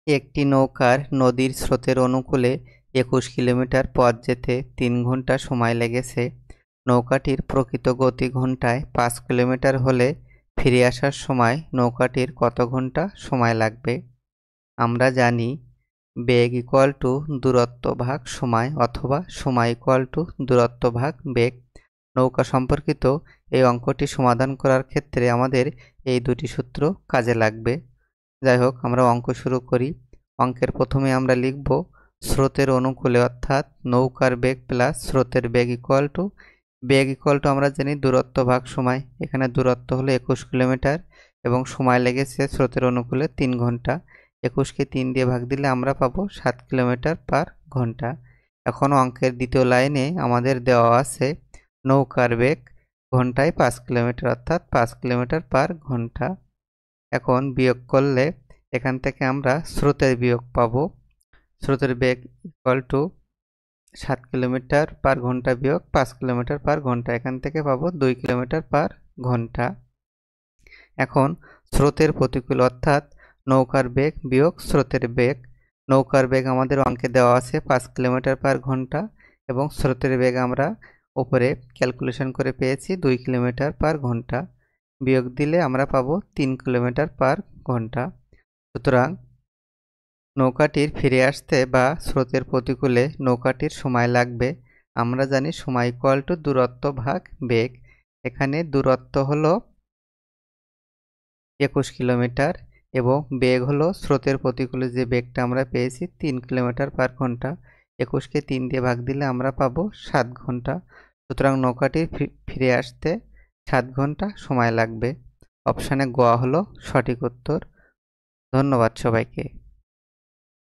একটি নৌকার নদীর স্রোতের অনুকূলে ২১ কিলোমিটার পথ যেতে ৩ ঘন্টা সময় লেগেছে। নৌকাটির প্রকৃত গতি ঘন্টায় ৫ কিলোমিটার হলে ফিরে আসার সময় নৌকাটির কত ঘন্টা সময় লাগবে? আমরা জানি বেগ ইকুয়াল টু দূরত্ব ভাগ সময় অথবা সময় ইকুয়াল টু দূরত্ব ভাগ বেগ। নৌকা সম্পর্কিত এই অঙ্কটি সমাধান করার ক্ষেত্রে আমাদের এই দুটি সূত্র কাজে লাগবে। যাই হোক, আমরা অঙ্ক শুরু করি। অঙ্কের প্রথমে আমরা লিখব স্রোতের অনুকূলে, অর্থাৎ নৌকার বেগ প্লাস স্রোতের বেগ ইকুয়াল টু আমরা জানি দূরত্ব ভাগ সময়। এখানে দূরত্ব হলো ২১ কিলোমিটার এবং সময় লেগেছে স্রোতের অনুকূলে ৩ ঘন্টা। ২১কে ৩ দিয়ে ভাগ দিলে আমরা পাবো ৭ কিলোমিটার পার ঘন্টা। এখন অঙ্কের দ্বিতীয় লাইনে আমাদের দেওয়া আছে নৌকার বেগ ঘন্টায় ৫ কিলোমিটার, অর্থাৎ ৫ কিলোমিটার পার ঘন্টা। এখন বিয়োগ করলে এখান থেকে আমরা স্রোতের বিয়োগ পাবো। স্রোতের বেগ ইকুয়াল টু ৭ কিলোমিটার পার ঘন্টা বিয়োগ ৫ কিলোমিটার পার ঘন্টা। এখান থেকে পাবো ২ কিলোমিটার পার ঘন্টা। এখন স্রোতের প্রতিকূল, অর্থাৎ নৌকার বেগ বিয়োগ স্রোতের বেগ। নৌকার বেগ আমাদের অঙ্কে দেওয়া আছে ৫ কিলোমিটার পার ঘন্টা এবং স্রোতের বেগ আমরা উপরে ক্যালকুলেশন করে পেয়েছি ২ কিলোমিটার পার ঘন্টা। বিয়োগ দিলে আমরা পাবো ৩ কিলোমিটার পার ঘন্টা। সুতরাং নৌকাটির ফিরে আসতে বা স্রোতের প্রতিকূলে নৌকাটির সময় লাগবে। আমরা জানি সময় ইকুয়াল টু দূরত্ব ভাগ বেগ। এখানে দূরত্ব হলো ২১ কিলোমিটার এবং বেগ হলো স্রোতের প্রতিকূলে যে বেগটা আমরা পেয়েছি ৩ কিলোমিটার পার ঘন্টা। ২১কে ৩ দিয়ে ভাগ দিলে আমরা পাবো ৭ ঘন্টা। সুতরাং নৌকাটির ফিরে আসতে ৭ ঘন্টা সময় লাগবে। অপশানে গ হলো সঠিক উত্তর। ধন্যবাদ সবাইকে।